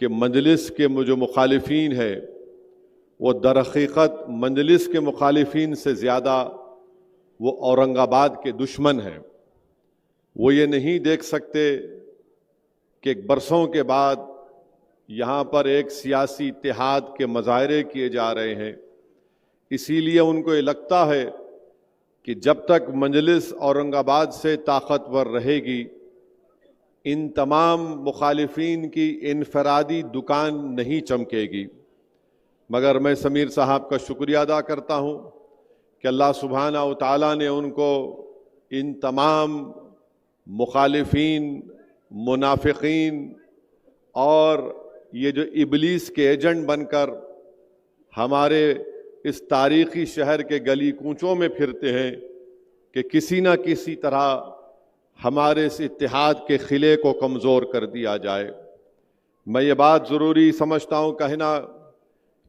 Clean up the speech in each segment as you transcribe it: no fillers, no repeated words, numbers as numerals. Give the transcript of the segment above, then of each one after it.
कि मजलिस के जो मुखालिफिन है वो दरहकीकत मजलिस के मुखालिफिन से ज़्यादा वो औरंगाबाद के दुश्मन हैं। वो ये नहीं देख सकते कि बरसों के बाद यहाँ पर एक सियासी इत्तेहाद के मुजाहरे किए जा रहे हैं। इसीलिए उनको ये लगता है कि जब तक मजलिस औरंगाबाद से ताकतवर रहेगी, इन तमाम मुखालिफिन की इनफरादी दुकान नहीं चमकेगी। मगर मैं समीर साहब का शुक्रिया अदा करता हूँ कि अल्लाह सुब्हाना व तआला ने उनको इन तमाम मुखालिफिन, मुनाफिकीन और ये जो इबलीस के एजेंट बनकर हमारे इस तारीख़ी शहर के गली कूचों में फिरते हैं कि किसी न किसी तरह हमारे इस इत्तेहाद के खिले को कमज़ोर कर दिया जाए। मैं ये बात ज़रूरी समझता हूँ कहना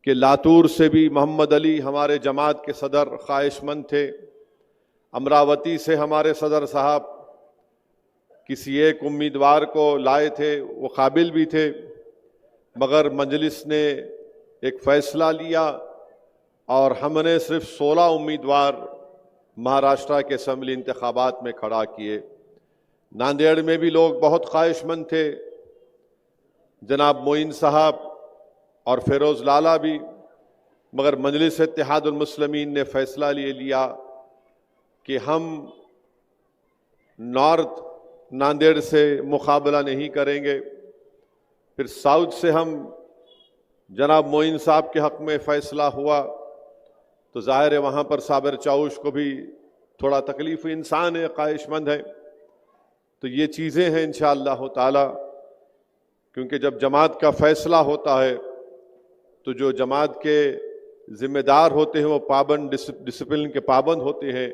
कि लातूर से भी मोहम्मद अली हमारे जमात के सदर ख्वाहिशमंद थे। अमरावती से हमारे सदर साहब किसी एक उम्मीदवार को लाए थे, वो काबिल भी थे, मगर मजलिस ने एक फ़ैसला लिया और हमने सिर्फ 16 उम्मीदवार महाराष्ट्र के असम्बली इंतखाबात में खड़ा किए। नांदेड़ में भी लोग बहुत ख्वाहिशमंद थे, जनाब मोइन साहब और फेरोज़ लाला भी, मगर मजलिस इत्तेहादुल मुस्लिमीन ने फ़ैसला ले लिया कि हम नॉर्थ नांदेड़ से मुकाबला नहीं करेंगे। फिर साउथ से हम जनाब मोइन साहब के हक़ में फ़ैसला हुआ तो ज़ाहिर है वहाँ पर साबिर चाउश को भी थोड़ा तकलीफ़, इंसान है, ख्वाहिशमंद है। तो ये चीज़ें हैं इंशाअल्लाह ताला, क्योंकि जब जमात का फ़ैसला होता है तो जो जमात के ज़िम्मेदार होते हैं वो पाबंद, डिसिप्लिन के पाबंद होते हैं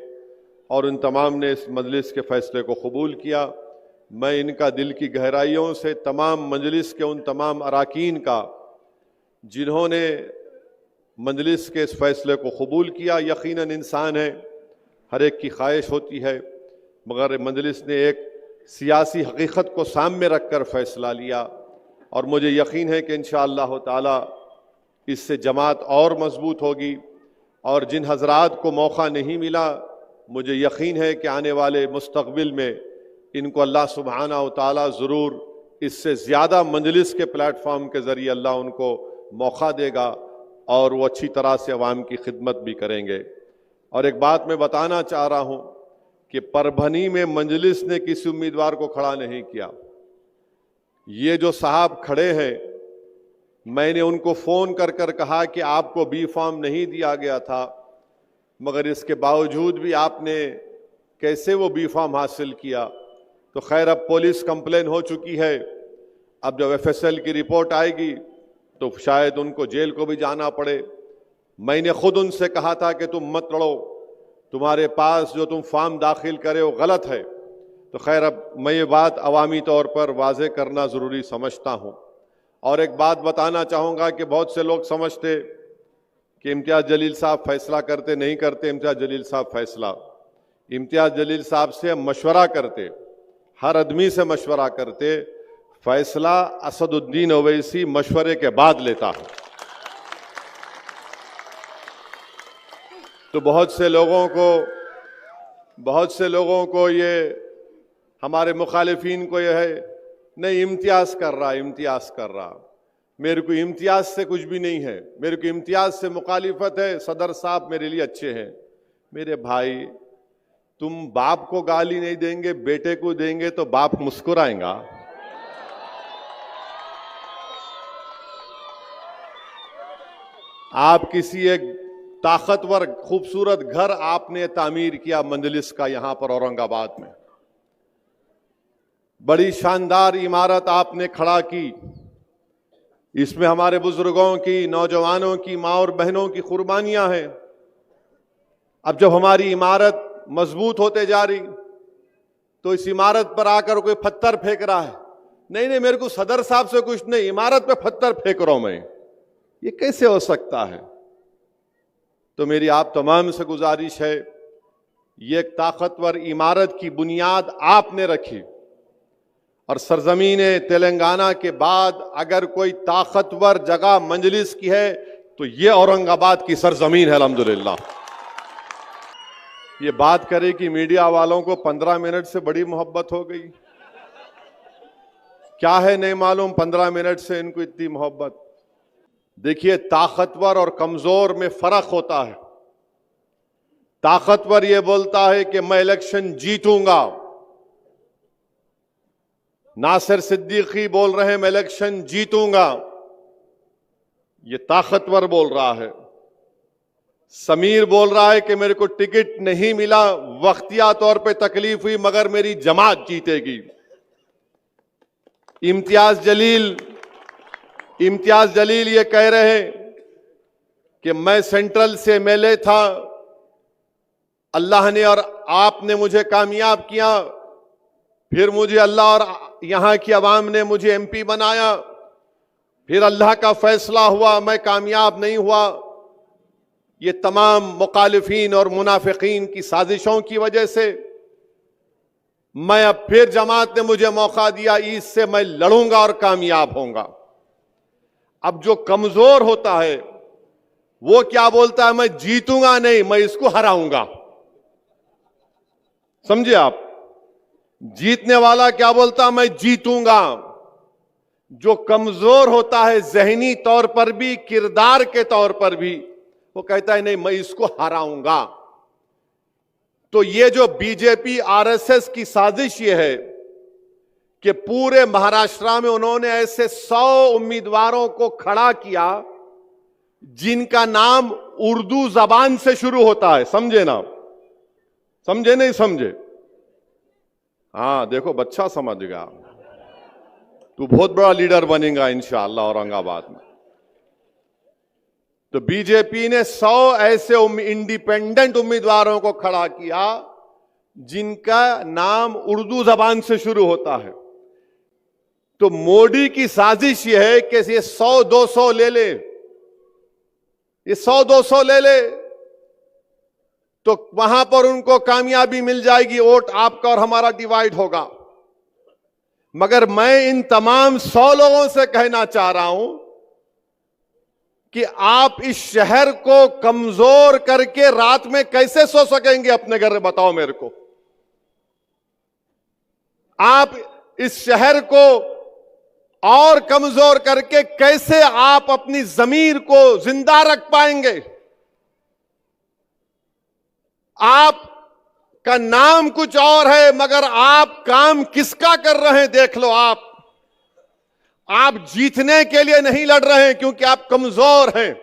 और उन तमाम ने इस मजलिस के फ़ैसले को कबूल किया। मैं इनका दिल की गहराइयों से तमाम मजलिस के उन तमाम अराकीन का जिन्होंने मजलिस के इस फ़ैसले को कबूल किया, यकीनन इंसान है, हर एक की ख्वाहिश होती है, मगर मजलिस ने एक सियासी हकीकत को सामने रख कर फ़ैसला लिया और मुझे यकीन है कि इंशाअल्लाह ताला इससे जमात और मजबूत होगी। और जिन हजरात को मौका नहीं मिला, मुझे यकीन है कि आने वाले मुस्तक़बिल में इनको अल्लाह सुब्हाना व तआला ज़रूर इससे ज़्यादा मजलिस के प्लेटफॉर्म के ज़रिए अल्लाह उनको मौका देगा और वो अच्छी तरह से अवाम की खिदमत भी करेंगे। और एक बात मैं बताना चाह रहा हूँ कि परभनी में मजलिस ने किसी उम्मीदवार को खड़ा नहीं किया। ये जो साहब खड़े हैं, मैंने उनको फ़ोन कर कर कहा कि आपको बी फॉर्म नहीं दिया गया था, मगर इसके बावजूद भी आपने कैसे वो बी फॉर्म हासिल किया। तो खैर अब पुलिस कंप्लेन हो चुकी है, अब जब FSL की रिपोर्ट आएगी तो शायद उनको जेल को भी जाना पड़े। मैंने खुद उनसे कहा था कि तुम मत लड़ो, तुम्हारे पास जो तुम फॉर्म दाखिल करे वो गलत है। तो खैर अब मैं ये बात अवामी तौर पर वाज़े करना ज़रूरी समझता हूँ। और एक बात बताना चाहूँगा कि बहुत से लोग समझते कि इम्तियाज़ जलील साहब फैसला करते, नहीं करते। इम्तियाज़ जलील साहब फैसला, इम्तियाज़ जलील साहब से मशवरा करते, हर आदमी से मशवरा करते। फैसला असदुद्दीन ओवैसी मशवरे के बाद लेता है। तो बहुत से लोगों को ये हमारे मुखालिफिन को ये है, नहीं इम्तियाज़ कर रहा। मेरे को इम्तियाज़ से कुछ भी नहीं है, मेरे को इम्तियाज़ से मुखालिफत है। सदर साहब मेरे लिए अच्छे हैं। मेरे भाई, तुम बाप को गाली नहीं देंगे, बेटे को देंगे तो बाप मुस्कुराएगा। आप किसी एक ताकतवर खूबसूरत घर आपने तामीर किया मजलिस का, यहां पर औरंगाबाद में बड़ी शानदार इमारत आपने खड़ा की। इसमें हमारे बुजुर्गों की, नौजवानों की, माँ और बहनों की कुर्बानियां हैं। अब जब हमारी इमारत मजबूत होते जा रही तो इस इमारत पर आकर कोई पत्थर फेंक रहा है, नहीं मेरे को सदर साहब से कुछ नहीं, इमारत पे पत्थर फेंक रहा हूं मैं, ये कैसे हो सकता है? तो मेरी आप तमाम से गुजारिश है, ये एक ताकतवर इमारत की बुनियाद आपने रखी और सरजमीन तेलंगाना के बाद अगर कोई ताकतवर जगह मजलिस की है तो ये औरंगाबाद की सरजमीन है अल्हम्दुलिल्लाह। ये बात करे कि मीडिया वालों को 15 मिनट से बड़ी मोहब्बत हो गई, क्या है नहीं मालूम, 15 मिनट से इनको इतनी मोहब्बत। देखिए, ताकतवर और कमजोर में फर्क होता है। ताकतवर ये बोलता है कि मैं इलेक्शन जीतूंगा, नासिर सिद्दीकी बोल रहे हैं मैं इलेक्शन जीतूंगा, ये ताकतवर बोल रहा है। समीर बोल रहा है कि मेरे को टिकट नहीं मिला, वक्तिया तौर पे तकलीफ हुई, मगर मेरी जमात जीतेगी। इम्तियाज जलील ये कह रहे हैं कि मैं सेंट्रल से एमएलए था, अल्लाह ने और आपने मुझे कामयाब किया, फिर मुझे अल्लाह और यहां की आवाम ने मुझे एमपी बनाया, फिर अल्लाह का फैसला हुआ, मैं कामयाब नहीं हुआ। ये तमाम मुखालिफीन और मुनाफिकीन की साजिशों की वजह से मैं अब फिर जमात ने मुझे मौका दिया, इससे मैं लड़ूंगा और कामयाब होऊंगा। अब जो कमजोर होता है वो क्या बोलता है, मैं जीतूंगा नहीं, मैं इसको हराऊंगा। समझे आप? जीतने वाला क्या बोलता, मैं जीतूंगा। जो कमजोर होता है जहनी तौर पर भी, किरदार के तौर पर भी, वो कहता है नहीं, मैं इसको हराऊंगा। तो ये जो बीजेपी आरएसएस की साजिश ये है कि पूरे महाराष्ट्र में उन्होंने ऐसे 100 उम्मीदवारों को खड़ा किया जिनका नाम उर्दू जबान से शुरू होता है। समझे ना? समझे नहीं समझे? हाँ, देखो बच्चा समझ गया, तू बहुत बड़ा लीडर बनेगा इंशाअल्लाह औरंगाबाद में। तो बीजेपी ने 100 ऐसे इंडिपेंडेंट उम्मीदवारों को खड़ा किया जिनका नाम उर्दू जबान से शुरू होता है। तो मोदी की साजिश यह है कि ये 100-200 ले ले, ये 100-200 ले ले तो वहां पर उनको कामयाबी मिल जाएगी, वोट आपका और हमारा डिवाइड होगा। मगर मैं इन तमाम 100 लोगों से कहना चाह रहा हूं कि आप इस शहर को कमजोर करके रात में कैसे सो सकेंगे अपने घर में, बताओ मेरे को। आप इस शहर को और कमजोर करके कैसे आप अपनी जमीर को जिंदा रख पाएंगे? आपका नाम कुछ और है मगर आप काम किसका कर रहे हैं देख लो। आप जीतने के लिए नहीं लड़ रहे हैं क्योंकि आप कमजोर हैं,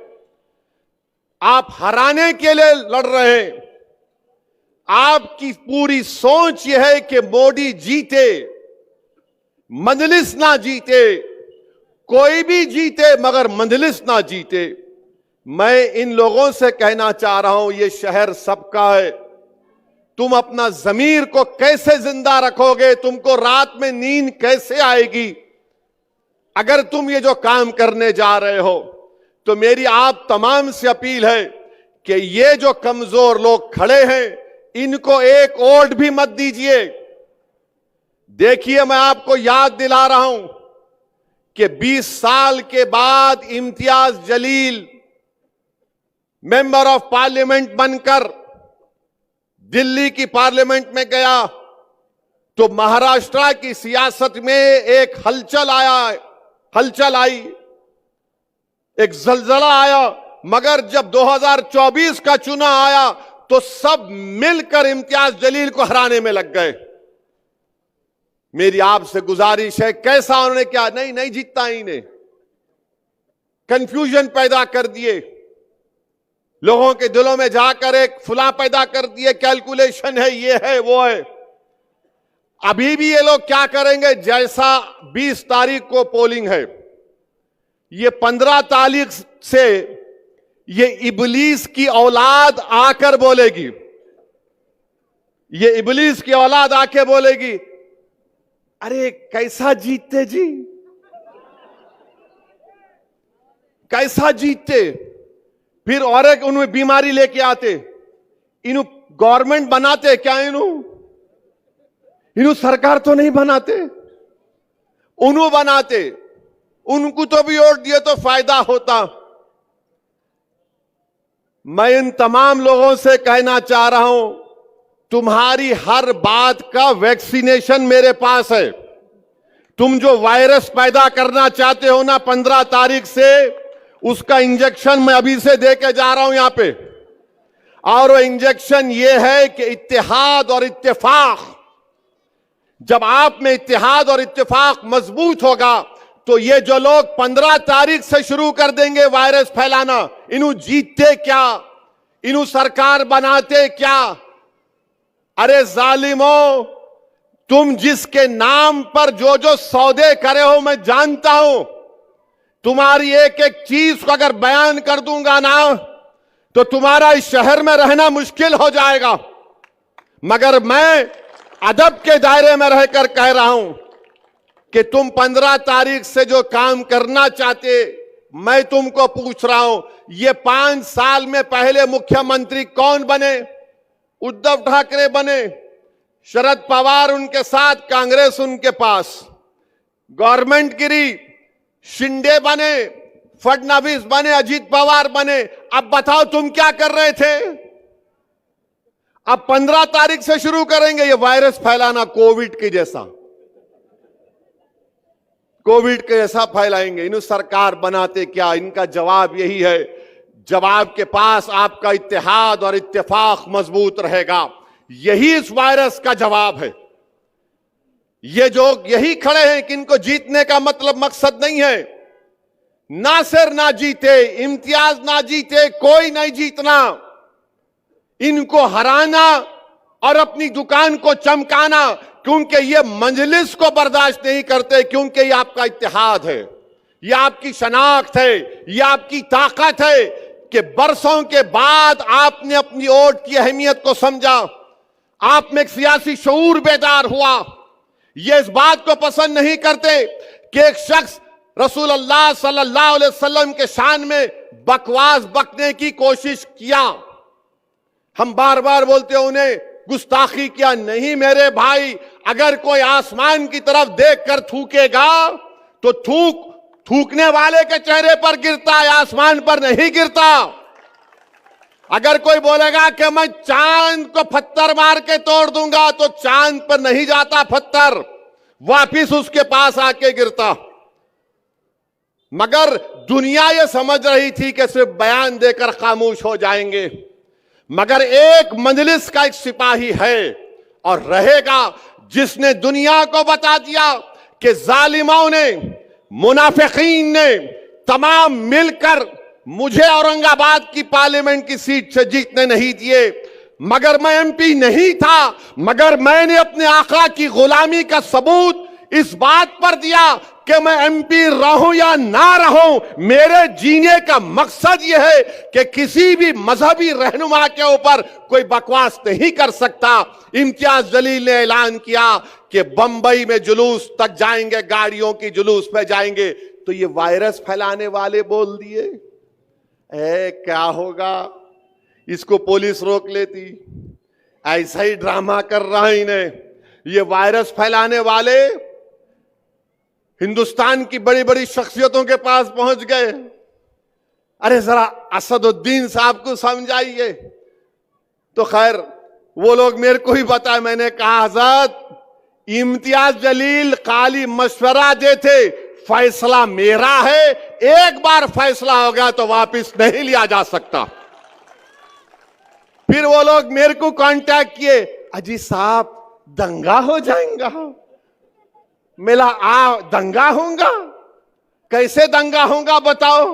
आप हराने के लिए लड़ रहे हैं। आपकी पूरी सोच यह है कि मोदी जीते, मजलिस ना जीते, कोई भी जीते मगर मजलिस ना जीते। मैं इन लोगों से कहना चाह रहा हूं, यह शहर सबका है। तुम अपना जमीर को कैसे जिंदा रखोगे? तुमको रात में नींद कैसे आएगी अगर तुम ये जो काम करने जा रहे हो? तो मेरी आप तमाम से अपील है कि ये जो कमजोर लोग खड़े हैं इनको एक वोट भी मत दीजिए। देखिए, मैं आपको याद दिला रहा हूं कि 20 साल के बाद Imtiaz Jaleel member of parliament बनकर दिल्ली की पार्लियामेंट में गया तो महाराष्ट्र की सियासत में एक हलचल आई, एक जलजला आया। मगर जब 2024 का चुनाव आया तो सब मिलकर इम्तियाज जलील को हराने में लग गए। मेरी आपसे गुजारिश है, कैसा उन्होंने क्या, नहीं जीतता ही नहीं, कंफ्यूजन पैदा कर दिए लोगों के दिलों में, जाकर एक फुला पैदा कर दिए, कैलकुलेशन है, ये है वो है। अभी भी ये लोग क्या करेंगे, जैसा 20 तारीख को पोलिंग है, ये 15 तारीख से ये इबलीस की औलाद आकर बोलेगी, ये इबलीस की औलाद आके बोलेगी, अरे कैसा जीतते जी, कैसा जीतते। फिर और एक उनमें बीमारी लेके आते, इन्हों गवर्नमेंट बनाते क्या, इन्हों सरकार तो नहीं बनाते। उन्हों बनाते, उनको तो भी वोट दिए तो फायदा होता। मैं इन तमाम लोगों से कहना चाह रहा हूं, तुम्हारी हर बात का वैक्सीनेशन मेरे पास है। तुम जो वायरस पैदा करना चाहते हो ना 15 तारीख से, उसका इंजेक्शन मैं अभी से दे के जा रहा हूं यहां पे। और वो इंजेक्शन ये है कि इत्तेहाद और इत्तेफाक, जब आप में इत्तेहाद और इत्तेफाक मजबूत होगा तो ये जो लोग 15 तारीख से शुरू कर देंगे वायरस फैलाना, इन्हों जीतते क्या, इन्हों सरकार बनाते क्या? अरे जालिमों, तुम जिसके नाम पर जो जो सौदे करे हो मैं जानता हूं। तुम्हारी एक एक चीज को अगर बयान कर दूंगा ना तो तुम्हारा इस शहर में रहना मुश्किल हो जाएगा। मगर मैं अदब के दायरे में रहकर कह रहा हूं कि तुम 15 तारीख से जो काम करना चाहते, मैं तुमको पूछ रहा हूं, ये 5 साल में पहले मुख्यमंत्री कौन बने? उद्धव ठाकरे बने, शरद पवार उनके साथ, कांग्रेस उनके पास, गवर्नमेंट गिरी, शिंदे बने, फडणवीस बने, अजीत पवार बने। अब बताओ तुम क्या कर रहे थे? अब 15 तारीख से शुरू करेंगे ये वायरस फैलाना, कोविड के जैसा, कोविड के जैसा फैलाएंगे। इन्हें सरकार बनाते क्या? इनका जवाब यही है, जवाब के पास आपका इत्तेहाद और इत्तेफाक मजबूत रहेगा। यही इस वायरस का जवाब है। ये जो यही खड़े हैं कि इनको जीतने का मतलब मकसद नहीं है, नासिर ना जीते, इम्तियाज ना जीते, कोई नहीं जीतना, इनको हराना और अपनी दुकान को चमकाना, क्योंकि ये मजलिस को बर्दाश्त नहीं करते, क्योंकि ये आपका इत्तेहाद है, ये आपकी शनाख्त है, ये आपकी ताकत है कि बरसों के बाद आपने अपनी वोट की अहमियत को समझा, आप में एक सियासी शऊर बेदार हुआ। ये इस बात को पसंद नहीं करते कि एक शख्स रसूलुल्लाह सल्लल्लाहु अलैहि वसल्लम के शान में बकवास बकने की कोशिश किया। हम बार बार बोलते हैं उन्हें गुस्ताखी किया। नहीं मेरे भाई, अगर कोई आसमान की तरफ देखकर थूकेगा तो थूकने वाले के चेहरे पर गिरता है, आसमान पर नहीं गिरता। अगर कोई बोलेगा कि मैं चांद को पत्थर मार के तोड़ दूंगा, तो चांद पर नहीं जाता पत्थर, वापिस उसके पास आके गिरता। मगर दुनिया ये समझ रही थी कि सिर्फ बयान देकर खामोश हो जाएंगे। मगर एक मजलिस का एक सिपाही है और रहेगा जिसने दुनिया को बता दिया कि जालिमों ने, मुनाफिकीन ने तमाम मिलकर मुझे औरंगाबाद की पार्लियामेंट की सीट से जीतने नहीं दिए। मगर मैं एमपी नहीं था, मगर मैंने अपने आका की गुलामी का सबूत इस बात पर दिया कि मैं एमपी रहूं या ना रहूं, मेरे जीने का मकसद यह है कि किसी भी मजहबी रहनुमा के ऊपर कोई बकवास नहीं कर सकता। इम्तियाज जलील ने ऐलान किया कि बंबई में जुलूस तक जाएंगे, गाड़ियों की जुलूस पे जाएंगे, तो ये वायरस फैलाने वाले बोल दिए। क्या होगा, इसको पुलिस रोक लेती, ऐसा ही ड्रामा कर रहा है इन्हें। ये वायरस फैलाने वाले हिंदुस्तान की बड़ी बड़ी शख्सियतों के पास पहुंच गए। अरे जरा असदुद्दीन साहब को समझाइए। तो खैर वो लोग मेरे को ही बताया, मैंने कहा हजरत इम्तियाज जलील खाली मशवरा देते, फैसला मेरा है, एक बार फैसला हो गया तो वापस नहीं लिया जा सकता। फिर वो लोग मेरे को कांटेक्ट किए, अजी साहब दंगा हो जाएगा। मिला दंगा होगा? कैसे दंगा होगा बताओ?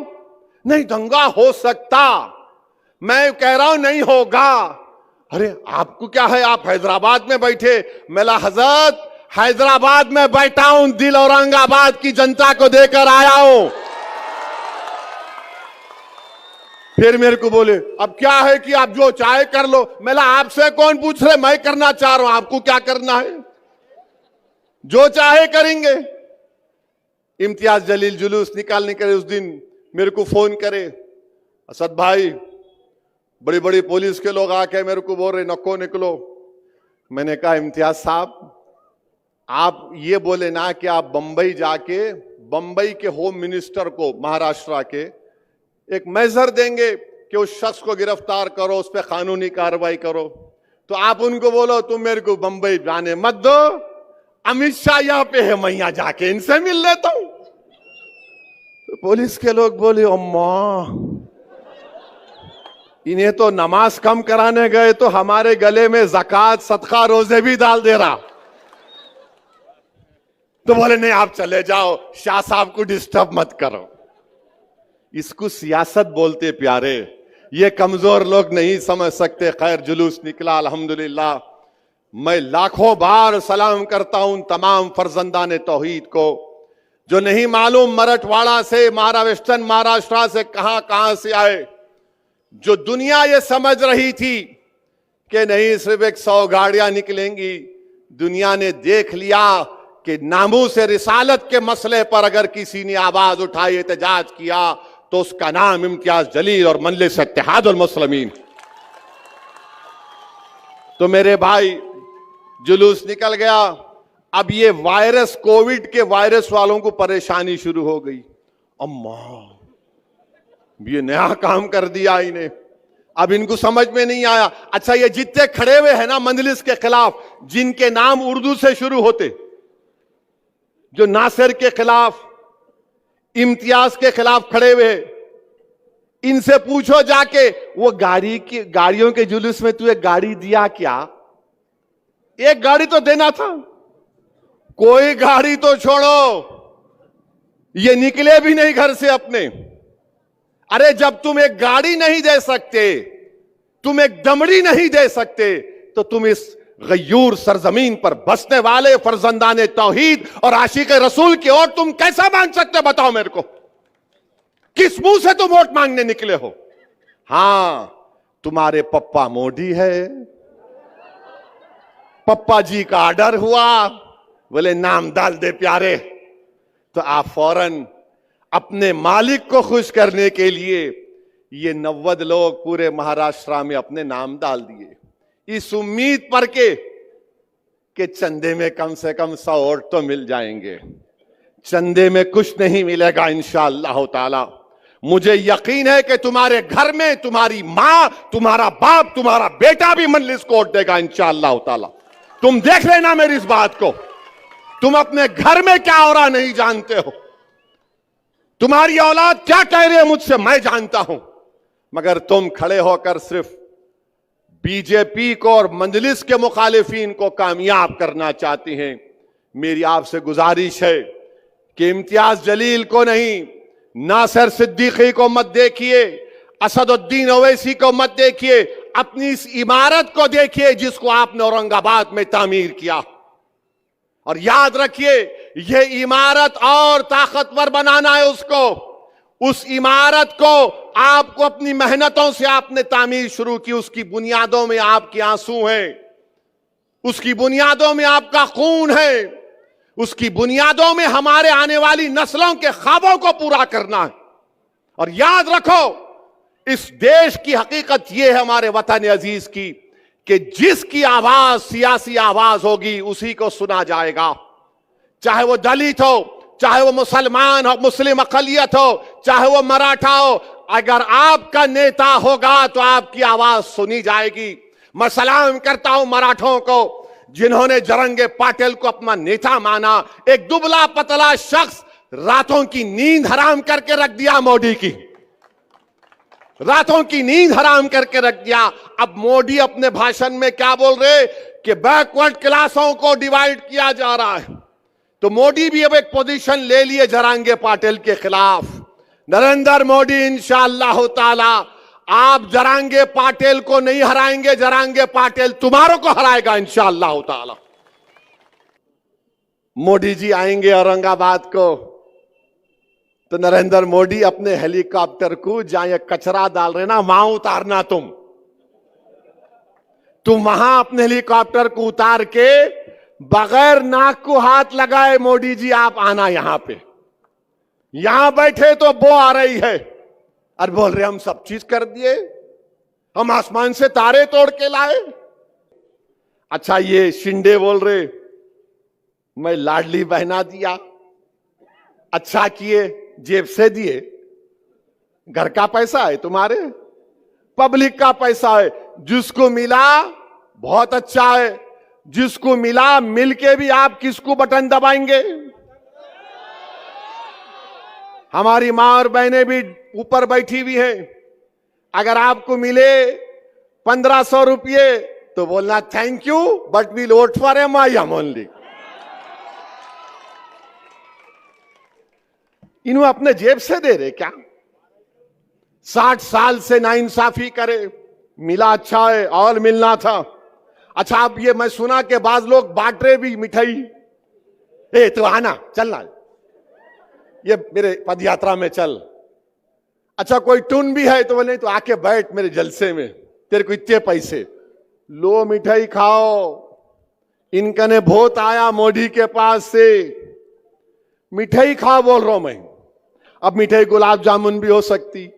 नहीं दंगा हो सकता, मैं कह रहा हूं नहीं होगा। अरे आपको क्या है, आप हैदराबाद में बैठे। मिला हजरत हैदराबाद में बैठा हूं, दिल औरंगाबाद की जनता को देकर आया हूं। फिर मेरे को बोले अब क्या है कि आप जो चाहे कर लो। मिला आपसे कौन पूछ रहे, मैं करना चाह रहा हूं, आपको क्या करना है? जो चाहे करेंगे। इम्तियाज जलील जुलूस निकालने के उस दिन मेरे को फोन करे, असद भाई बड़ी बड़ी पुलिस के लोग आके मेरे को बोल रहे नको निकलो। मैंने कहा इम्तियाज साहब आप ये बोले ना कि आप बंबई जाके बंबई के होम मिनिस्टर को महाराष्ट्र के एक मेजर देंगे कि उस शख्स को गिरफ्तार करो, उस पर कानूनी कार्रवाई करो, तो आप उनको बोलो तुम मेरे को बंबई जाने मत दो, अमित शाह यहां पे है, मैं यहां जाके इनसे मिल लेता हूं। तो पुलिस के लोग बोले अम्मा, इन्हें तो नमाज कम कराने गए तो हमारे गले में ज़कात सदका रोजे भी डाल दे रहा। तो बोले नहीं आप चले जाओ, शाह साहब को डिस्टर्ब मत करो। इसको सियासत बोलते प्यारे, ये कमजोर लोग नहीं समझ सकते। खैर जुलूस निकला अल्हम्दुलिल्लाह। मैं लाखों बार सलाम करता हूं तमाम फर्जंदाने तौहीद को, जो नहीं मालूम मराठवाड़ा से, वेस्टर्न महाराष्ट्र से कहां से आए, जो दुनिया ये समझ रही थी कि नहीं सिर्फ 100 गाड़ियां निकलेंगी। दुनिया ने देख लिया कि नामूस रिसालत के मसले पर अगर किसी ने आवाज उठाई, एहतजाज किया, तो उसका नाम इम्तियाज जलील और मजलिस इत्तेहादुल मुस्लिमीन। तो मेरे भाई जुलूस निकल गया। अब ये वायरस, कोविड के वायरस वालों को परेशानी शुरू हो गई। अम्मा, ये नया काम कर दिया इन्हें, अब इनको समझ में नहीं आया। अच्छा, ये जितने खड़े हुए हैं ना मजलिस के खिलाफ, जिनके नाम उर्दू से शुरू होते, जो नासिर के खिलाफ, इम्तियाज के खिलाफ खड़े हुए, इनसे पूछो जाके, वो गाड़ियों के जुलूस में तू एक गाड़ी दिया क्या? एक गाड़ी तो देना था। कोई गाड़ी तो छोड़ो, ये निकले भी नहीं घर से अपने। अरे जब तुम एक गाड़ी नहीं दे सकते, तुम एक दमड़ी नहीं दे सकते, तो तुम इस गयूर सरजमीन पर बसने वाले फर्जंदाने तौहीद और आशिक रसूल की ओर तुम कैसा मांग सकते? बताओ मेरे को, किस मुंह से तुम वोट मांगने निकले हो? हां, तुम्हारे पप्पा मोदी है, पप्पा जी का ऑर्डर हुआ, बोले नाम डाल दे प्यारे, तो आप फौरन अपने मालिक को खुश करने के लिए ये 90 लोग पूरे महाराष्ट्र में अपने नाम डाल दिए, इस उम्मीद पर कि चंदे में कम से कम 100 वोट तो मिल जाएंगे। चंदे में कुछ नहीं मिलेगा इंशाअल्लाह ताला। मुझे यकीन है कि तुम्हारे घर में तुम्हारी मां, तुम्हारा बाप, तुम्हारा बेटा भी मजलिस को वोट देगा इंशाअल्लाह ताला। तुम देख लेना मेरी इस बात को। तुम अपने घर में क्या हो रहा नहीं जानते हो, तुम्हारी औलाद क्या कह रही है मुझसे मैं जानता हूं, मगर तुम खड़े होकर सिर्फ बीजेपी को और मजलिस के मुखालिफिन को कामयाब करना चाहती हैं। मेरी आपसे गुजारिश है कि इम्तियाज जलील को नहीं, नासिर सिद्दीकी को मत देखिए, असदुद्दीन ओवैसी को मत देखिए, अपनी इस इमारत को देखिए जिसको आपने औरंगाबाद में तामीर किया। और याद रखिए, यह इमारत और ताकतवर बनाना है उसको। उस इमारत को आपको अपनी मेहनतों से आपने तामीर शुरू की, उसकी बुनियादों में आपके आंसू हैं, उसकी बुनियादों में आपका खून है, उसकी बुनियादों में हमारे आने वाली नस्लों के ख्वाबों को पूरा करना है। और याद रखो, इस देश की हकीकत यह है हमारे वतन अजीज की, कि जिसकी आवाज सियासी आवाज होगी उसी को सुना जाएगा, चाहे वो दलित हो, चाहे वो मुसलमान हो, मुस्लिम अकलियत हो, चाहे वो मराठा हो। अगर आपका नेता होगा तो आपकी आवाज सुनी जाएगी। मैं सलाम करता हूं मराठों को जिन्होंने जरंगे पाटिल को अपना नेता माना। एक दुबला पतला शख्स रातों की नींद हराम करके रख दिया मोदी की, रातों की नींद हराम करके रख दिया। अब मोदी अपने भाषण में क्या बोल रहे कि बैकवर्ड क्लासों को डिवाइड किया जा रहा है। तो मोदी भी अब एक पोजीशन ले लिए जरांगे पाटिल के खिलाफ। नरेंद्र मोदी इंशाअल्लाह ताला आप जरांगे पाटिल को नहीं हराएंगे, जरांगे पाटिल तुम्हारों को हराएगा इंशाअल्लाह ताला। मोदी जी आएंगे औरंगाबाद को तो नरेंद्र मोदी अपने हेलीकॉप्टर को जहां ये कचरा डाल रहे ना वहां उतारना। तुम वहां अपने हेलीकॉप्टर को उतार के बगैर नाक को हाथ लगाए मोदी जी आप आना यहां पे। यहां बैठे तो बो आ रही है और बोल रहे हम सब चीज कर दिए, हम आसमान से तारे तोड़ के लाए। अच्छा, ये शिंदे बोल रहे मैं लाडली बहना दिया, अच्छा किए, जेब से दिए। घर का पैसा है तुम्हारे, पब्लिक का पैसा है। जिसको मिला बहुत अच्छा है, जिसको मिला मिलके भी आप किसको बटन दबाएंगे? हमारी मां और बहनें भी ऊपर बैठी हुई हैं। अगर आपको मिले 1500 रुपये तो बोलना thank you, but we'll vote for MIM only. इन्हों अपने जेब से दे रहे क्या? 60 साल से नाइंसाफी करे, मिला अच्छा है और मिलना था। अच्छा, अब ये मैं सुना कि बाज लोग बांट रहे भी मिठाई। ए तो आना, चलना, ये मेरे पद यात्रा में चल। अच्छा, कोई टून भी है तो बोले तो आके बैठ मेरे जलसे में, तेरे को इतने पैसे, लो मिठाई खाओ। इनका ने भोत आया मोदी के पास से, मिठाई खाओ बोल रहा हूं मैं। अब मिठाई गुलाब जामुन भी हो सकती,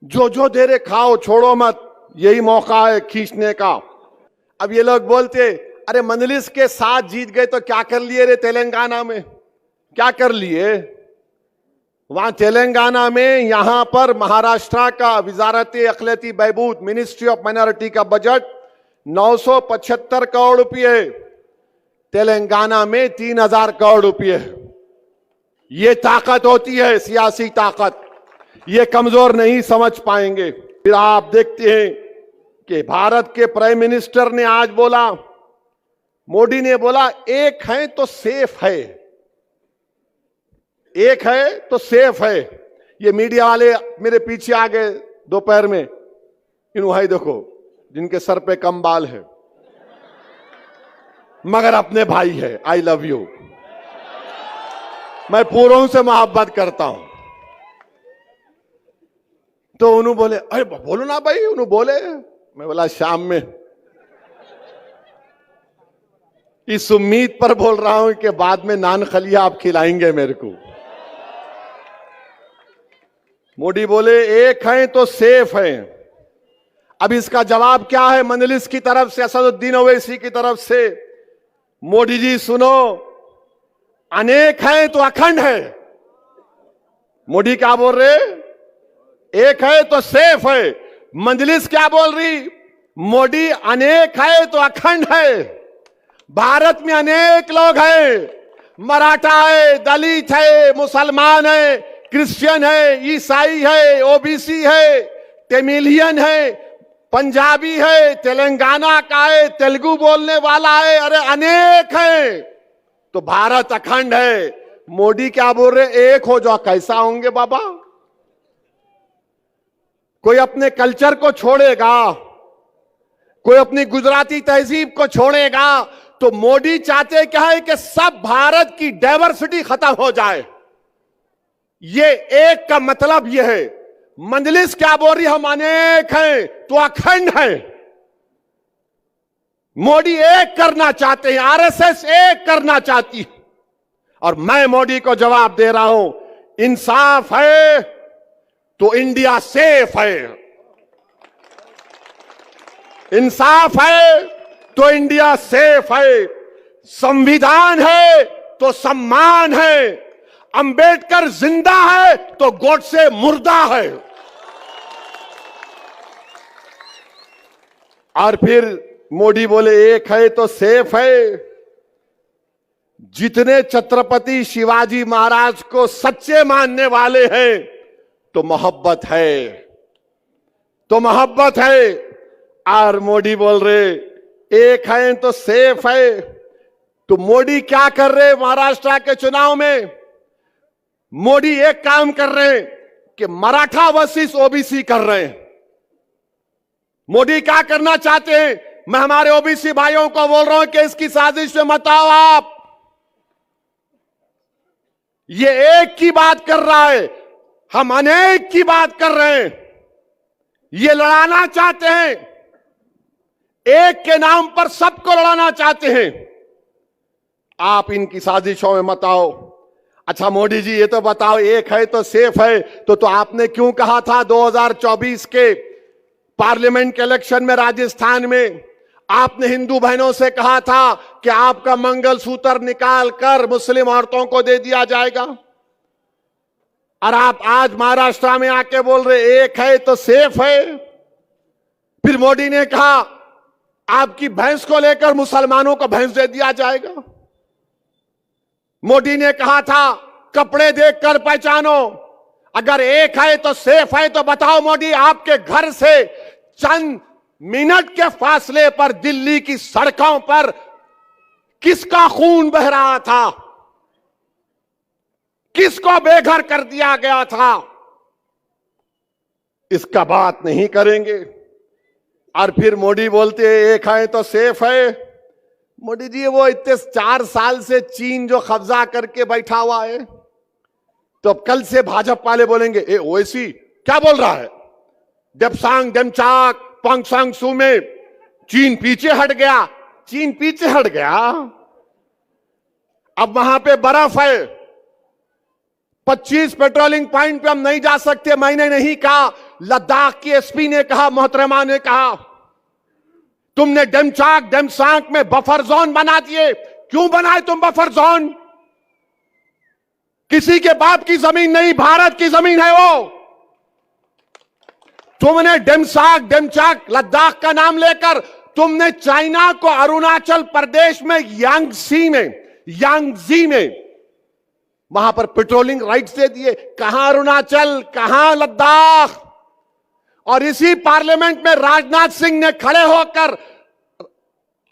जो जो दे रहे खाओ, छोड़ो मत, यही मौका है खींचने का। अब ये लोग बोलते अरे मंजलिस के साथ जीत गए तो क्या कर लिए रे तेलंगाना में, क्या कर लिए वहां तेलंगाना में? यहां पर महाराष्ट्र का वजारत अखिलती बहबूद, मिनिस्ट्री ऑफ माइनॉरिटी का बजट 975 करोड़ रुपये, तेलंगाना में 3000 करोड़ रुपये। ये ताकत होती है, सियासी ताकत। ये कमजोर नहीं समझ पाएंगे। फिर आप देखते हैं कि भारत के प्राइम मिनिस्टर ने आज बोला, मोदी ने बोला एक है तो सेफ है, एक है तो सेफ है। ये मीडिया वाले मेरे पीछे आ गए दोपहर में, इन भाई देखो जिनके सर पे कम बाल है मगर अपने भाई है। आई लव यू, मैं पूरों से मोहब्बत करता हूं। तो उन्होंने बोले अरे बोलो ना भाई, उन्होंने बोले। मैं बोला शाम में, इस उम्मीद पर बोल रहा हूं कि बाद में नान खलिया आप खिलाएंगे मेरे को। मोदी बोले एक है तो सेफ है। अब इसका जवाब क्या है मंजलिस की तरफ से, असदुद्दीन ओवैसी की तरफ से? मोदी जी सुनो, अनेक है तो अखंड है। मोदी क्या बोल रहे? एक है तो सेफ है। मंजलिस क्या बोल रही? मोदी अनेक है तो अखंड है। भारत में अनेक लोग हैं, मराठा है, दलित है, मुसलमान है, क्रिश्चियन है, ईसाई है, ओबीसी है, तमिलियन है, पंजाबी है, तेलंगाना का है, तेलुगु बोलने वाला है, अरे अनेक है। तो भारत अखंड है। मोदी क्या बोल रहे? एक हो जाओ। कैसा होंगे बाबा? कोई अपने कल्चर को छोड़ेगा, कोई अपनी गुजराती तहजीब को छोड़ेगा। तो मोदी चाहते क्या है कि सब भारत की डाइवर्सिटी खत्म हो जाए। ये एक का मतलब ये है। मंजलिस क्या बोल रही? हम अनेक हैं तो अखंड है। मोदी एक करना चाहते हैं, आरएसएस एक करना चाहती है। और मैं मोदी को जवाब दे रहा हूं, इंसाफ है तो इंडिया सेफ है, इंसाफ है तो इंडिया सेफ है, संविधान है तो सम्मान है, अंबेडकर जिंदा है तो गोडसे मुर्दा है। और फिर मोदी बोले एक है तो सेफ है। जितने छत्रपति शिवाजी महाराज को सच्चे मानने वाले हैं तो मोहब्बत है, तो मोहब्बत है। और मोदी बोल रहे एक है तो सेफ है। तो मोदी क्या कर रहे महाराष्ट्र के चुनाव में? मोदी एक काम कर रहे हैं कि मराठा वर्सेस ओबीसी कर रहे हैं। मोदी क्या करना चाहते हैं? मैं हमारे ओबीसी भाइयों को बोल रहा हूं कि इसकी साजिश में मत आओ आप। ये एक की बात कर रहा है, हम अनेक की बात कर रहे हैं। ये लड़ाना चाहते हैं, एक के नाम पर सबको लड़ाना चाहते हैं। आप इनकी साजिशों में मत आओ। अच्छा मोदी जी ये तो बताओ, एक है तो सेफ है, तो आपने क्यों कहा था 2024 के पार्लियामेंट के इलेक्शन में राजस्थान में आपने हिंदू बहनों से कहा था कि आपका मंगलसूत्र निकाल कर मुस्लिम औरतों को दे दिया जाएगा, और आप आज महाराष्ट्र में आके बोल रहे एक है तो सेफ है। फिर मोदी ने कहा आपकी भैंस को लेकर मुसलमानों को भैंस दे दिया जाएगा। मोदी ने कहा था कपड़े देखकर पहचानो, अगर एक है तो सेफ है। तो बताओ मोदी, आपके घर से चंद मिनट के फासले पर दिल्ली की सड़कों पर किसका खून बह रहा था, किसको बेघर कर दिया गया था, इसका बात नहीं करेंगे। और फिर मोदी बोलते हैं एक है तो सेफ है। मोदी जी, वो इतने 4 साल से चीन जो कब्जा करके बैठा हुआ है, तो अब कल से भाजपा वाले बोलेंगे ए ओवैसी क्या बोल रहा है, डेप्सांग डेमचाक पोंगसांग सू में चीन पीछे हट गया। चीन पीछे हट गया, अब वहां पे बर्फ है, 25 पेट्रोलिंग पॉइंट पे हम नहीं जा सकते। मैंने नहीं कहा, लद्दाख की एसपी ने कहा, मोहतरमा ने कहा, तुमने डेमचाक डेमसांग में बफर जोन बना दिए। क्यों बनाए तुम बफर जोन? किसी के बाप की जमीन नहीं, भारत की जमीन है वो। तुमने डेमचाक लद्दाख का नाम लेकर तुमने चाइना को अरुणाचल प्रदेश में यांगजी में वहां पर पेट्रोलिंग राइट्स दे दिए। कहां अरुणाचल, कहां लद्दाख। और इसी पार्लियामेंट में राजनाथ सिंह ने खड़े होकर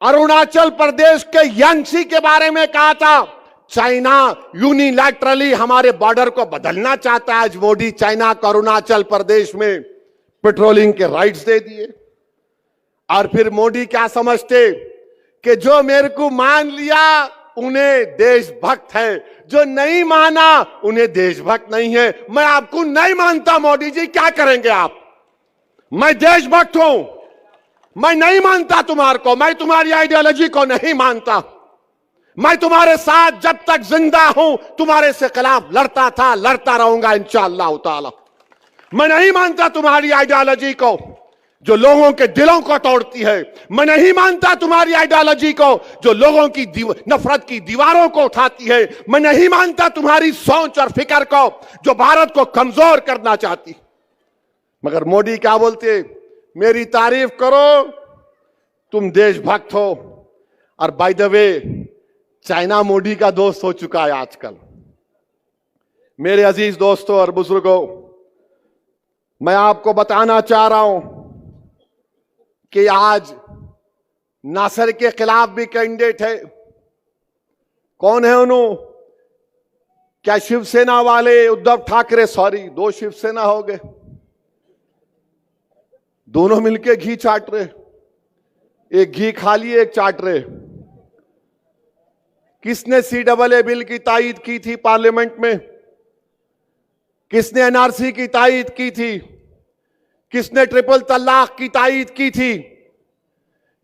अरुणाचल प्रदेश के यांगसी के बारे में कहा था चाइना यूनिलैटरली हमारे बॉर्डर को बदलना चाहता है। आज मोदी चाइना को अरुणाचल प्रदेश में पेट्रोलिंग के राइट्स दे दिए। और फिर मोदी क्या समझते कि जो मेरे को मान लिया उन्हें देशभक्त है, जो नहीं माना उन्हें देशभक्त नहीं है। मैं आपको नहीं मानता मोदी जी, क्या करेंगे आप? मैं देशभक्त हूं, मैं नहीं मानता तुम्हारे को, मैं तुम्हारी आइडियोलॉजी को नहीं मानता। मैं तुम्हारे साथ जब तक जिंदा हूं तुम्हारे से खिलाफ लड़ता था, लड़ता रहूंगा इंशाअल्लाह ताला। मैं नहीं मानता तुम्हारी आइडियोलॉजी को जो लोगों के दिलों को तोड़ती है। मैं नहीं मानता तुम्हारी आइडियोलॉजी को जो लोगों की नफरत की दीवारों को उठाती है। मैं नहीं मानता तुम्हारी सोच और फिक्र को जो भारत को कमजोर करना चाहती। मगर मोदी क्या बोलते, मेरी तारीफ करो, तुम देशभक्त हो। और by the way China Modi का दोस्त हो चुका है आजकल। मेरे अजीज दोस्तों और बुजुर्गों, मैं आपको बताना चाह रहा हूं कि आज नासर के खिलाफ भी कैंडिडेट है। कौन है उन्होंने? क्या शिवसेना वाले उद्धव ठाकरे, सॉरी 2 शिवसेना हो गए, दोनों मिलके घी चाट रहे। एक घी खा लिए, एक चाट रहे। किसने CAA बिल की तायीद की थी पार्लियामेंट में? किसने NRC की तायीद की थी? किसने ट्रिपल तलाक की तायीद की थी?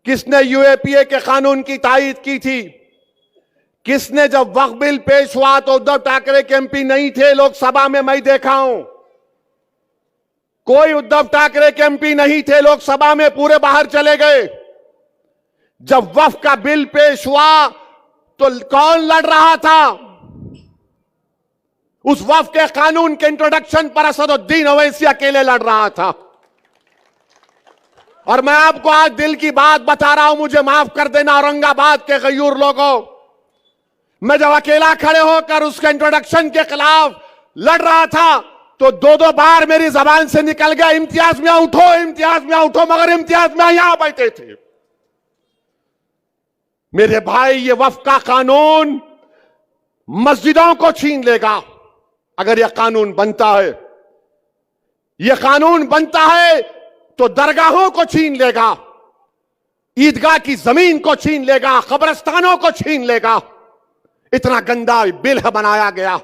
किसने UAPA के कानून की तायीद की थी? किसने, जब वक्फ बिल पेश हुआ तो उद्धव ठाकरे के MP नहीं थे लोकसभा में, मैं देखा हूं। कोई उद्धव ठाकरे के MP नहीं थे लोकसभा में, पूरे बाहर चले गए। जब वक्फ का बिल पेश हुआ तो कौन लड़ रहा था? उस वक्फ के कानून के इंट्रोडक्शन पर असदुद्दीन ओवैसी अकेले लड़ रहा था। और मैं आपको आज दिल की बात बता रहा हूं, मुझे माफ कर देना औरंगाबाद के गयूर लोगों, मैं जब अकेला खड़े होकर उसके इंट्रोडक्शन के खिलाफ लड़ रहा था तो 2-2 बार मेरी जबान से निकल गया इम्तियाज मियां उठो, इम्तियाज मियां उठो, मगर इम्तियाज मियां यहां बैठे थे। मेरे भाई, ये वक्फ का कानून मस्जिदों को छीन लेगा अगर यह कानून बनता है। यह कानून बनता है तो दरगाहों को छीन लेगा, ईदगाह की जमीन को छीन लेगा, कब्रिस्तानों को छीन लेगा। इतना गंदा बिल बनाया गया।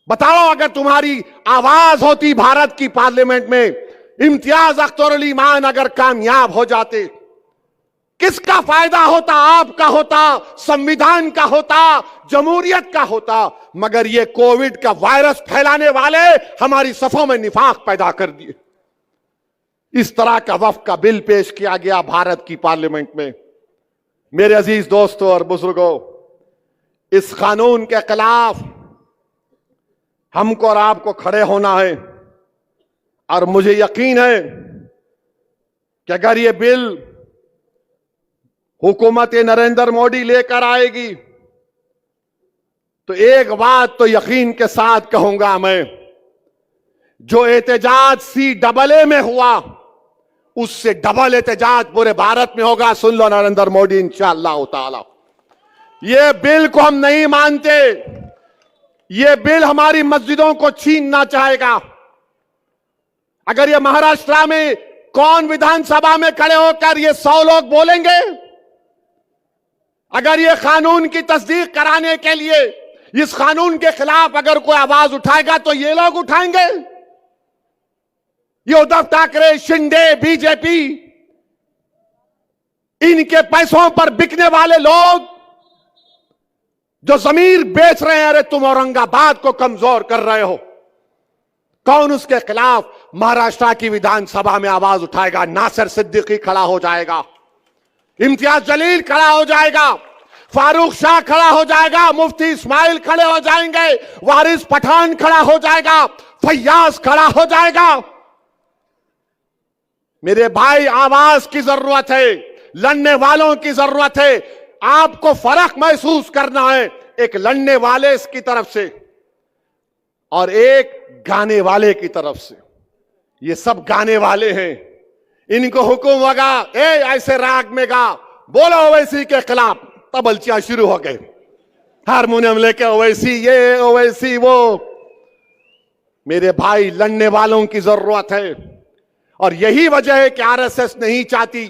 बताओ, अगर तुम्हारी आवाज होती भारत की पार्लियामेंट में, इम्तियाज अख्तर अली मान अगर कामयाब हो जाते, किसका फायदा होता? आपका होता, संविधान का होता, जमहूरियत का होता। मगर ये कोविड का वायरस फैलाने वाले हमारी सफों में निफाक पैदा कर दिए। इस तरह का वक्फ का बिल पेश किया गया भारत की पार्लियामेंट में। मेरे अजीज दोस्तों और बुजुर्गों, इस कानून के खिलाफ हमको और आपको खड़े होना है। और मुझे यकीन है कि अगर ये बिल हुकूमत नरेंद्र मोदी लेकर आएगी तो एक बात तो यकीन के साथ कहूंगा मैं, जो एहतजाज CAA में हुआ उससे डबल एहतजाज पूरे भारत में होगा। सुन लो नरेंद्र मोदी, इंशाअल्लाह ताला। ये बिल को हम नहीं मानते। ये बिल हमारी मस्जिदों को छीनना चाहेगा। अगर ये महाराष्ट्र में कौन विधानसभा में खड़े होकर ये 100 लोग बोलेंगे? अगर ये कानून की तस्दीक कराने के लिए इस कानून के खिलाफ अगर कोई आवाज उठाएगा तो ये लोग उठाएंगे। ये उद्धव ठाकरे, शिंदे, बीजेपी, इनके पैसों पर बिकने वाले लोग जो जमीर बेच रहे हैं, अरे तुम औरंगाबाद को कमजोर कर रहे हो। कौन उसके खिलाफ महाराष्ट्र की विधानसभा में आवाज उठाएगा? नासिर सिद्दीकी खड़ा हो जाएगा, इम्तियाज जलील खड़ा हो जाएगा, फारूक शाह खड़ा हो जाएगा, मुफ्ती इस्माइल खड़े हो जाएंगे, वारिस पठान खड़ा हो जाएगा, फैयाज खड़ा हो जाएगा। मेरे भाई, आवाज की जरूरत है, लड़ने वालों की जरूरत है। आपको फर्क महसूस करना है, एक लड़ने वाले की तरफ से और एक गाने वाले की तरफ से। ये सब गाने वाले हैं, इनको हुक्म होगा ऐसे राग में गा, बोलो ओवैसी के खिलाफ, तबलचियां शुरू हो गए, हारमोनियम लेके ओवैसी ये ओवैसी वो। मेरे भाई, लड़ने वालों की जरूरत है। और यही वजह है कि RSS नहीं चाहती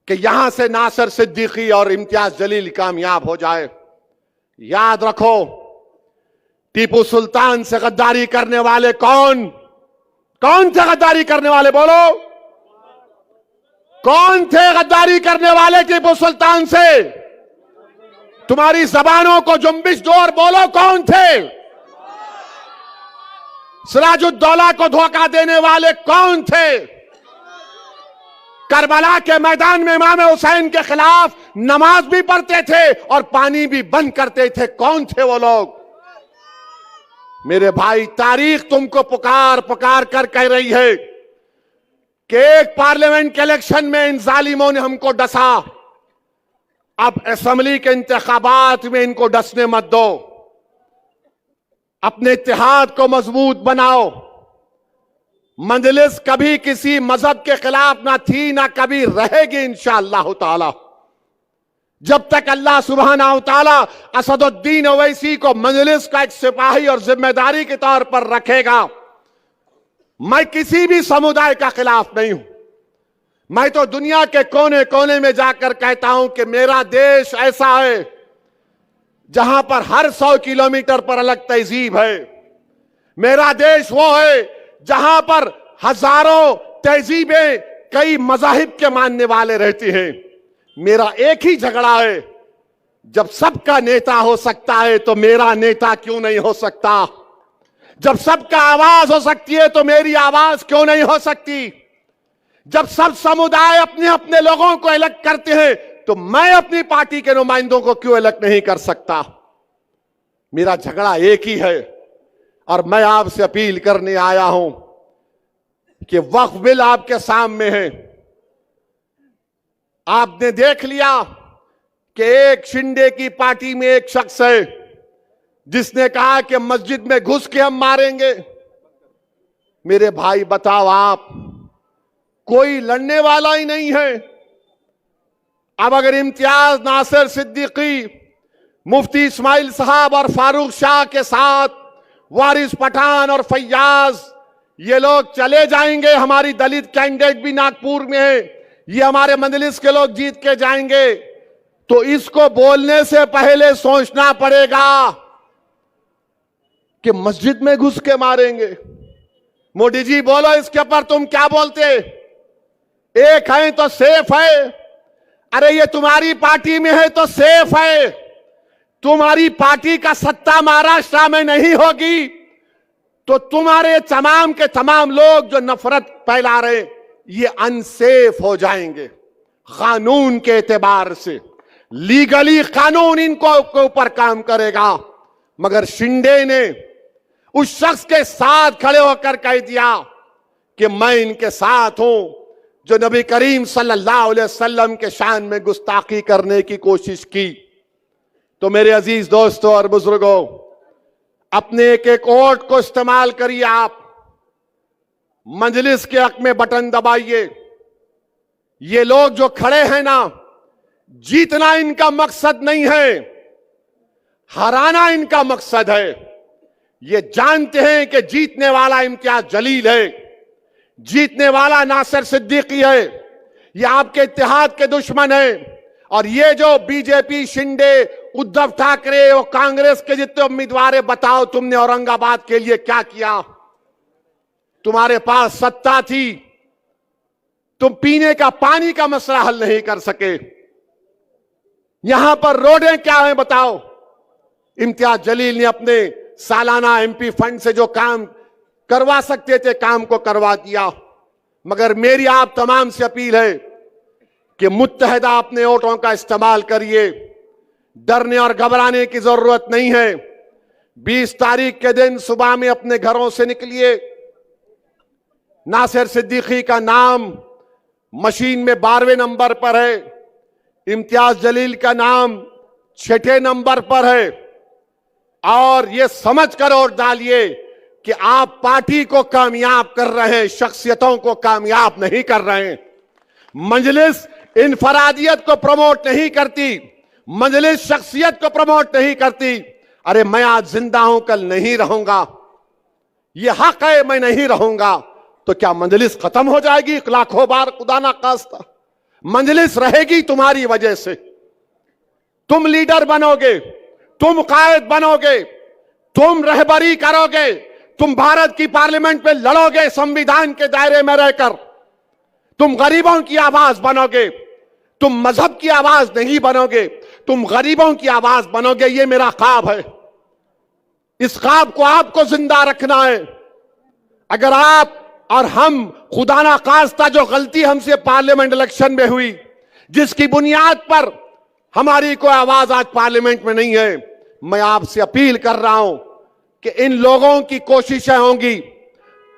कि यहां से नासिर सिद्दीकी और इम्तियाज जलील कामयाब हो जाए। याद रखो, टीपू सुल्तान से गद्दारी करने वाले कौन थे? गद्दारी करने वाले बोलो, कौन थे गद्दारी करने वाले टीपू सुल्तान से? तुम्हारी जबानों को जुम्बिश दो और बोलो, कौन थे? सिराजुद्दौला को धोखा देने वाले कौन थे? करबला के मैदान में इमाम हुसैन के खिलाफ नमाज भी पढ़ते थे और पानी भी बंद करते थे, कौन थे वो लोग? मेरे भाई, तारीख तुमको पुकार पुकार कर कह रही है कि एक पार्लियामेंट के इलेक्शन में इन जालिमों ने हमको डसा, अब असेंबली के इंतखाबात में इनको डसने मत दो। अपने इत्तेहाद को मजबूत बनाओ। मजलिस कभी किसी मजहब के खिलाफ ना थी, ना कभी रहेगी इंशाअल्लाह ताला। जब तक अल्लाह सुब्हानहू ताला असदुद्दीन ओवैसी को मजलिस का एक सिपाही और जिम्मेदारी के तौर पर रखेगा, मैं किसी भी समुदाय का खिलाफ नहीं हूं। मैं तो दुनिया के कोने कोने में जाकर कहता हूं कि मेरा देश ऐसा है जहां पर हर 100 किलोमीटर पर अलग तहजीब है। मेरा देश वो है जहां पर हजारों तहजीबें, कई मजाहिब के मानने वाले रहते हैं। मेरा एक ही झगड़ा है, जब सबका नेता हो सकता है तो मेरा नेता क्यों नहीं हो सकता? जब सबका आवाज हो सकती है तो मेरी आवाज क्यों नहीं हो सकती? जब सब समुदाय अपने अपने लोगों को अलग करते हैं तो मैं अपनी पार्टी के नुमाइंदों को क्यों अलग नहीं कर सकता? मेरा झगड़ा एक ही है और मैं आपसे अपील करने आया हूं कि वक्फ बिल आपके सामने है। आपने देख लिया कि एक शिंदे की पार्टी में एक शख्स है जिसने कहा कि मस्जिद में घुस के हम मारेंगे। मेरे भाई बताओ, आप कोई लड़ने वाला ही नहीं है। अब अगर इम्तियाज, नासिर सिद्दीकी, मुफ्ती इस्माइल साहब और फारूक शाह के साथ वारिस पठान और फैयाज ये लोग चले जाएंगे, हमारी दलित कैंडिडेट भी नागपुर में है, ये हमारे मजलिस के लोग जीत के जाएंगे, तो इसको बोलने से पहले सोचना पड़ेगा कि मस्जिद में घुस के मारेंगे। मोदी जी बोलो, इसके ऊपर तुम क्या बोलते? एक है तो सेफ है। अरे ये तुम्हारी पार्टी में है तो सेफ है। तुम्हारी पार्टी का सत्ता महाराष्ट्र में नहीं होगी तो तुम्हारे तमाम के तमाम लोग जो नफरत फैला रहे ये अनसेफ हो जाएंगे कानून के एतबार से। लीगली कानून इनको के ऊपर काम करेगा। मगर शिंदे ने उस शख्स के साथ खड़े होकर कह दिया कि मैं इनके साथ हूं जो नबी करीम सल्लल्लाहु अलैहि वसल्लम के शान में गुस्ताखी करने की कोशिश की। तो मेरे अजीज दोस्तों और बुजुर्गों, अपने एक एक वोट को इस्तेमाल करिए। आप मजलिस के हक में बटन दबाइए। ये लोग जो खड़े हैं ना, जीतना इनका मकसद नहीं है, हराना इनका मकसद है। ये जानते हैं कि जीतने वाला इम्तियाज जलील है, जीतने वाला नासिर सिद्दीकी है। ये आपके इत्तेहाद के दुश्मन है। और ये जो बीजेपी, शिंदे, उद्धव ठाकरे और कांग्रेस के जितने उम्मीदवार, बताओ तुमने औरंगाबाद के लिए क्या किया? तुम्हारे पास सत्ता थी, तुम पीने का पानी का मसला हल नहीं कर सके। यहां पर रोडें क्या हैं बताओ? इम्तियाज जलील ने अपने सालाना एमपी फंड से जो काम करवा सकते थे काम को करवा दिया। मगर मेरी आप तमाम से अपील है कि मुत्तहदा अपने वोटों का इस्तेमाल करिए। डरने और घबराने की जरूरत नहीं है। 20 तारीख के दिन सुबह में अपने घरों से निकलिए। नासिर सिद्दीकी का नाम मशीन में 12वें नंबर पर है, इम्तियाज जलील का नाम 6ठे नंबर पर है। और यह समझ कर वोट डालिए कि आप पार्टी को कामयाब कर रहे हैं, शख्सियतों को कामयाब नहीं कर रहे हैं। मजलिस इनफरादियत को प्रमोट नहीं करती, मजलिस शख्सियत को प्रमोट नहीं करती। अरे मैं आज जिंदा हूं, कल नहीं रहूंगा, यह हक है, मैं नहीं रहूंगा। तो क्या मजलिस खत्म हो जाएगी? लाखों बार खुदा ना खास्ता मजलिस रहेगी तुम्हारी वजह से। तुम लीडर बनोगे, तुम कायद बनोगे, तुम रहबरी करोगे, तुम भारत की पार्लियामेंट में लड़ोगे संविधान के दायरे में रहकर। तुम गरीबों की आवाज बनोगे, तुम मजहब की आवाज नहीं बनोगे, तुम गरीबों की आवाज बनोगे। ये मेरा ख्वाब है। इस ख्वाब को आपको जिंदा रखना है। अगर आप और हम खुदा ना खास्ता जो गलती हमसे पार्लियामेंट इलेक्शन में हुई, जिसकी बुनियाद पर हमारी कोई आवाज आज पार्लियामेंट में नहीं है, मैं आपसे अपील कर रहा हूं कि इन लोगों की कोशिशें होंगी।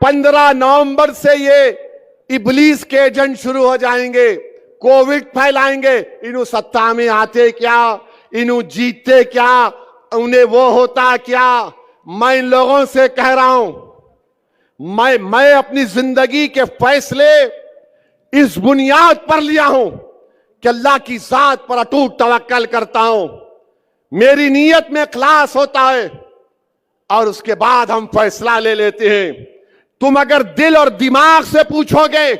15 नवंबर से ये इबलीस के एजेंट शुरू हो जाएंगे, कोविड फैलाएंगे। इन्हों सत्ता में आते क्या, इन्हों जीतते क्या, उन्हें वो होता क्या? मैं इन लोगों से कह रहा हूं, मैं अपनी जिंदगी के फैसले इस बुनियाद पर लिया हूं कि अल्लाह की जात पर अटूट तवक्कल करता हूं। मेरी नीयत में इखलास होता है और उसके बाद हम फैसला ले लेते हैं। तुम अगर दिल और दिमाग से पूछोगे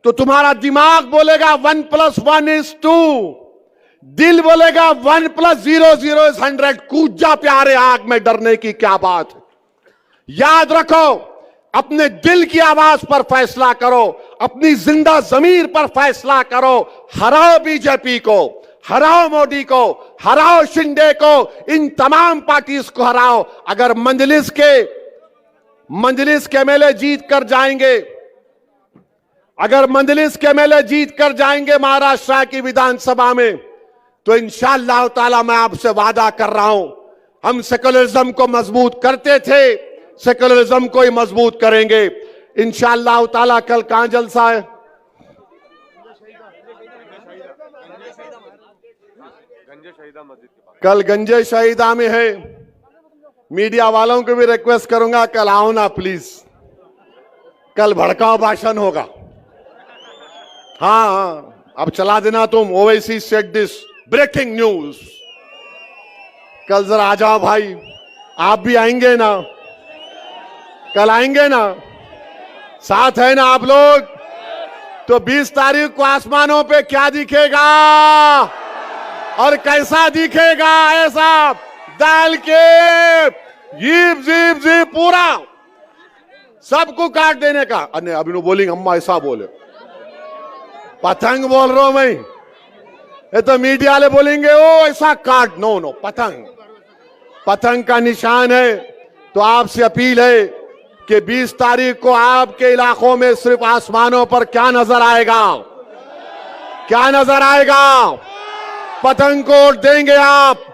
तो तुम्हारा दिमाग बोलेगा 1 + 1 = 2, दिल बोलेगा 1 + 0 = 100। कूद जा प्यारे, आग में डरने की क्या बात है। याद रखो, अपने दिल की आवाज पर फैसला करो, अपनी जिंदा जमीर पर फैसला करो। हराओ बीजेपी को, हराओ मोदी को, हराओ शिंदे को, इन तमाम पार्टीज को हराओ। अगर मजलिस के एमएलए जीत कर जाएंगे, अगर मजलिस के एमएलए जीत कर जाएंगे महाराष्ट्र की विधानसभा में, तो इंशाअल्लाह ताला मैं आपसे वादा कर रहा हूं, हम सेकुलरिज्म को मजबूत करते थे, सेकुलरिज्म को ही मजबूत करेंगे इंशाअल्लाह ताला। कल कहां जलसा है? कल गंजे शहीदा में है। मीडिया वालों को भी रिक्वेस्ट करूंगा, कल आओ ना प्लीज। कल भड़काऊ भाषण होगा। हाँ, अब चला देना तुम। Owaisi said this, breaking news. कल जरा आ जाओ भाई, आप भी आएंगे ना? कल आएंगे ना? साथ है ना आप लोग? तो 20 तारीख को आसमानों पे क्या दिखेगा और कैसा दिखेगा? ऐसा डाल के जीप जीप जीप पूरा सबको काट देने का। अरे अभी नो बोलेंगे, अम्मा ऐसा बोले, पतंग बोल रहा हूं मैं। ये तो मीडिया वाले बोलेंगे ओ ऐसा काट। नो नो, पतंग, पतंग का निशान है तो आपसे अपील है कि 20 तारीख को आपके इलाकों में सिर्फ आसमानों पर क्या नजर आएगा? क्या नजर आएगा? पतंग को वोट देंगे आप?